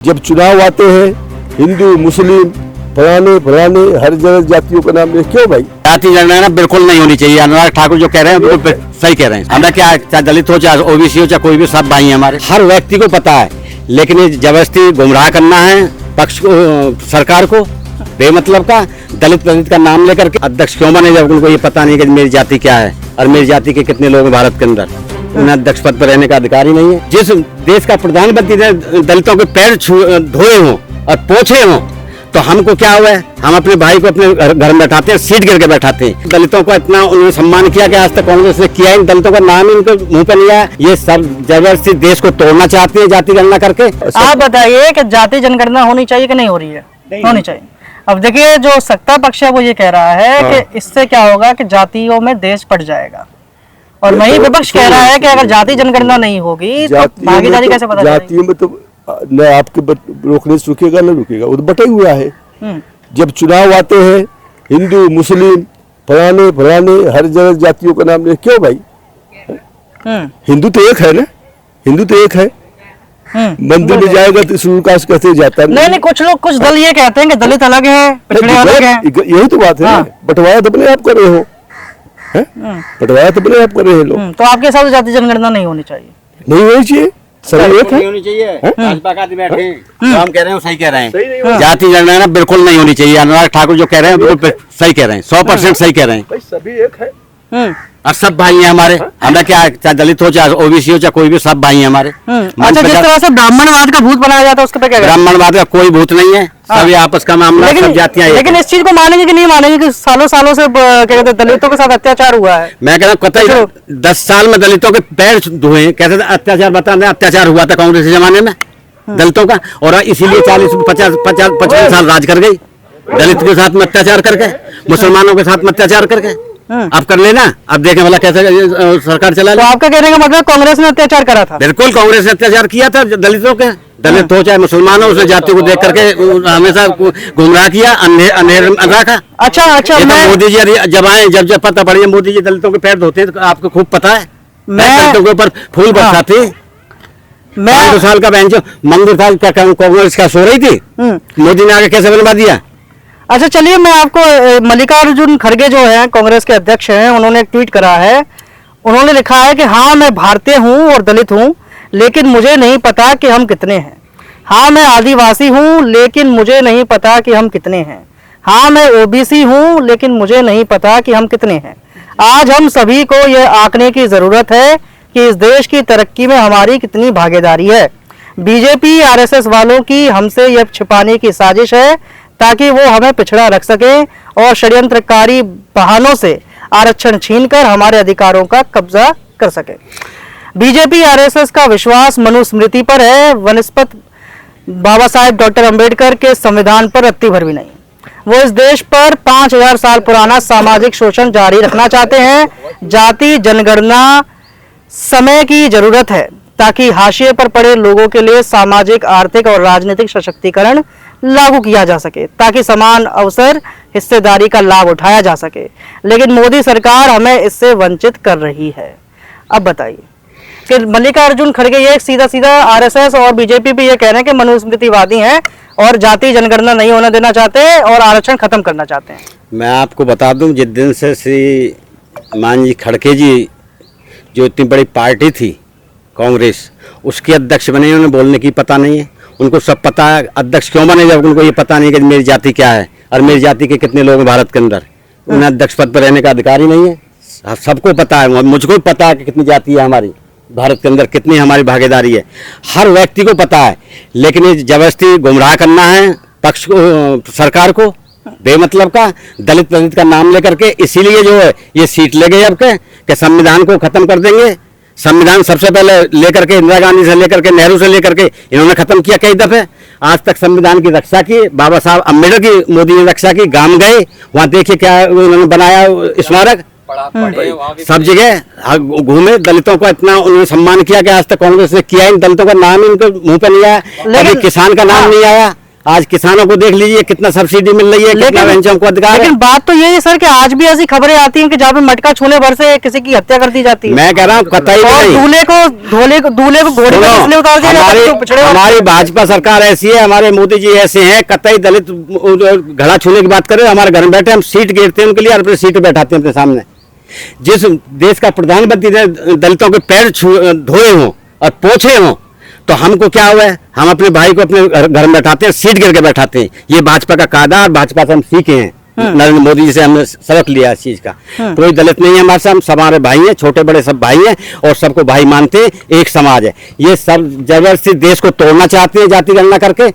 जब चुनाव आते हैं हिंदू मुस्लिम फलाने हर जगह जातियों का नाम ले, क्यों भाई? जाति जनगणना बिल्कुल नहीं होनी चाहिए। अनुराग ठाकुर जो कह रहे हैं बिल्कुल सही कह रहे हैं। हमें क्या, चाहे दलित हो चाहे ओबीसी हो चाहे कोई भी, सब भाई हैं हमारे। हर व्यक्ति को पता है, लेकिन ये जबरदस्ती गुमराह करना है पक्ष को, सरकार को बेमतलब का दलित का नाम लेकर के अध्यक्ष क्यों बने जब उनको ये पता नहीं कि मेरी जाति क्या है और मेरी जाति के कितने लोग हैं भारत के अंदर। उन्हें अध्यक्ष पद पर रहने का अधिकार ही नहीं है। जिस देश का प्रधानमंत्री दलितों के पैर धोए हों और पोछे हों, तो हमको क्या हुआ है? हम अपने भाई को अपने घर में बैठाते हैं, सीट गिर के बैठाते हैं। दलितों को इतना उन्होंने सम्मान किया कि आज तक कांग्रेस ने किया ही, दलितों का नाम ही उनके मुंह पे नहीं आया। ये सब जबरदस्ती देश को तोड़ना चाहते हैं जाति गणना करके। आप बताइए कि जाति जनगणना होनी चाहिए कि नहीं हो रही है? होनी चाहिए। अब देखिए, जो सत्ता पक्ष है वो ये कह रहा है कि इससे क्या होगा कि जातियों में देश पड़ जाएगा, और वही विपक्ष कह रहा है कि अगर जाति जनगणना नहीं होगी तो भागीदारी कैसे पता चलेगी? जातियों में तो न आपके रोकने से रुकेगा न रुकेगा, वो तो बटा हुआ है। जब चुनाव आते हैं हिंदू मुस्लिम फलाने हर जगह जातियों का नाम ले, क्यों भाई? हिंदू तो एक है ना, हिंदू तो एक है। मंदिर में जाएगा तो सूर्यकाश कैसे जाता है? नहीं, कुछ लोग, कुछ दल ये कहते हैं कि दलित अलग है, पिछड़े अलग हैं। यही तो बात है। बंटवारा तो अपने आप कर रहे हो, बंटवारा तो अपने आप कर रहे हैं लोग। तो आपके हिसाब से जाति जनगणना नहीं होनी चाहिए? नहीं होनी चाहिए, सब एक है। होनी चाहिए। भाजपा का बैठे हम कह रहे हैं सही कह रहे हैं। जाति जनगणना बिल्कुल नहीं होनी चाहिए। अनुराग ठाकुर जो कह रहे हैं बिल्कुल सही कह रहे हैं, 100% सही कह रहे हैं। सभी एक है और सब भाई हैं हमारे। हमें क्या, चाहे दलित हो चाहे ओबीसी हो चाहे कोई भी, सब भाई हैं हमारे। अच्छा, जिस तरह से ब्राह्मणवाद का भूत बनाया जाता है उसके पे क्या? ब्राह्मणवाद का कोई भूत नहीं है, सभी आपस का मामला, सब जातियां। लेकिन इस चीज को मानेंगे कि नहीं मानेंगे कि सालों सालों से क्या कहते हैं दलितों के साथ अत्याचार हुआ है? मैं कह रहा हूँ कतई 10 साल में दलितों के पैर धोए, कैसे अत्याचार बता रहे? अत्याचार हुआ था कांग्रेस के जमाने में दलितों का, और इसीलिए 40-50-55 साल राज कर गई दलित के साथ में अत्याचार करके, मुसलमानों के साथ में अत्याचार करके। अब कर लेना, अब देखें भला कैसे सरकार चला ले। तो आपका कहने का मतलब कांग्रेस ने अत्याचार करा था? बिल्कुल, कांग्रेस ने अत्याचार किया था दलितों के। दलित हो चाहे मुसलमान हो, उसने जाति को देख करके हमेशा गुमराह किया, अंधेर रखा। अच्छा, मोदी जी जब आए, जब पता पड़ी मोदी जी दलितों के पैर धोते तो आपको खूब पता है। दलितों के ऊपर फूल बरसाते। 2 साल का बेंच मंदिर था, क्या कांग्रेस का सो रही थी, मोदी ने आगे कैसे बनवा दिया? अच्छा, चलिए, मैं आपको मल्लिकार्जुन खड़गे जो हैं कांग्रेस के अध्यक्ष हैं, उन्होंने एक ट्वीट करा है। उन्होंने लिखा है कि हाँ, मैं भारतीय हूँ और दलित हूँ, लेकिन मुझे नहीं पता कि हम कितने हैं। हाँ, मैं आदिवासी हूँ, लेकिन मुझे नहीं पता कि हम कितने हैं। हाँ, मैं ओबीसी हूँ, लेकिन मुझे नहीं पता कि हम कितने हैं। आज हम सभी को यह आंकने की जरूरत है कि इस देश की तरक्की में हमारी कितनी भागीदारी है। बीजेपी आरएसएस वालों की हमसे यह छिपाने की साजिश है ताकि वो हमें पिछड़ा रख सके और षड्यंत्रकारी बहानों से आरक्षण छीनकर हमारे अधिकारों का कब्जा कर सके। बीजेपी आरएसएस का विश्वास मनुस्मृति पर है, वनस्पत बाबा साहेब डॉक्टर अंबेडकर के संविधान पर रत्ती भर भी नहीं। वो इस देश पर 5000 साल पुराना सामाजिक शोषण जारी रखना चाहते हैं। जाति जनगणना समय की जरूरत है ताकि हाशिए पर पड़े लोगों के लिए सामाजिक, आर्थिक और राजनीतिक सशक्तिकरण लागू किया जा सके, ताकि समान अवसर हिस्सेदारी का लाभ उठाया जा सके। लेकिन मोदी सरकार हमें इससे वंचित कर रही है। अब बताइए कि मल्लिकार्जुन खड़गे ये सीधा आरएसएस और बीजेपी भी ये कह रहे हैं कि मनुस्मृतिवादी हैं और जाति जनगणना नहीं होने देना चाहते और आरक्षण खत्म करना चाहते हैं। मैं आपको बता दूं, जिस दिन से श्री मान जी खड़गे जी जो इतनी बड़ी पार्टी थी कांग्रेस, उसके अध्यक्ष बने, उन्हें बोलने की पता नहीं है। उनको सब पता है अध्यक्ष क्यों बने जब उनको ये पता नहीं कि मेरी जाति क्या है और मेरी जाति के कितने लोग हैं भारत के अंदर। उन्हें अध्यक्ष पद पर रहने का अधिकार ही नहीं है। सबको पता है, मुझको भी पता है कि कितनी जाति है हमारी भारत के अंदर, कितनी हमारी भागीदारी है, हर व्यक्ति को पता है। लेकिन ये जबरदस्ती गुमराह करना है पक्ष को, सरकार को बेमतलब का दलित का नाम लेकर के, इसीलिए जो है ये सीट ले गए अब के संविधान को खत्म कर देंगे। संविधान सबसे पहले लेकर के इंदिरा गांधी से लेकर के नेहरू से लेकर के इन्होंने खत्म किया कई दफे। आज तक संविधान की रक्षा की बाबा साहब अम्बेडकर की मोदी ने रक्षा की। गांव गए, वहाँ देखिए क्या उन्होंने बनाया स्मारक, सब जगह घूमे, दलितों को इतना उन्होंने सम्मान किया कि आज तक कांग्रेस ने किया ही। दलितों का नाम ही उनके मुंह पे नहीं आया, कभी किसान का नाम नहीं आया, आज किसानों को देख लीजिए कितना सब्सिडी मिल रही है, कितना पेंशन को अधिकार है। लेकिन बात तो यही है सर कि आज भी ऐसी खबरें आती हैं कि जहाँ पे मटका छूने भर से किसी की हत्या कर दी जाती है। मैं कह रहा हूँ कतई और नहीं। दूल्हे को घोड़े पे इसलिए उतार दिया जाता है कि पिछड़े वर्ग हमारी भाजपा सरकार ऐसी है, हमारे मोदी जी ऐसे हैं, कतई दलित घड़ा छूने की बात करें, हमारे घर में बैठे हम सीट घेरते हैं उनके लिए और अपने सीट बैठाते हैं अपने सामने। जिस देश का प्रधानमंत्री ने दलितों के पैर धोए हों और पोछे हों, तो हमको क्या हुआ है, हम अपने भाई को अपने घर में बैठाते हैं, सीट गिर के बैठाते हैं। ये भाजपा का कायदा और भाजपा से हम सीखे हैं, नरेंद्र मोदी जी से हमने सबक लिया इस चीज का। कोई दलित नहीं है हमारे साथ, हम सब हमारे भाई हैं, छोटे बड़े सब भाई हैं और सबको भाई मानते हैं, एक समाज है। ये सब जबरदस्ती देश को तोड़ना चाहते हैं जाति गणना करके।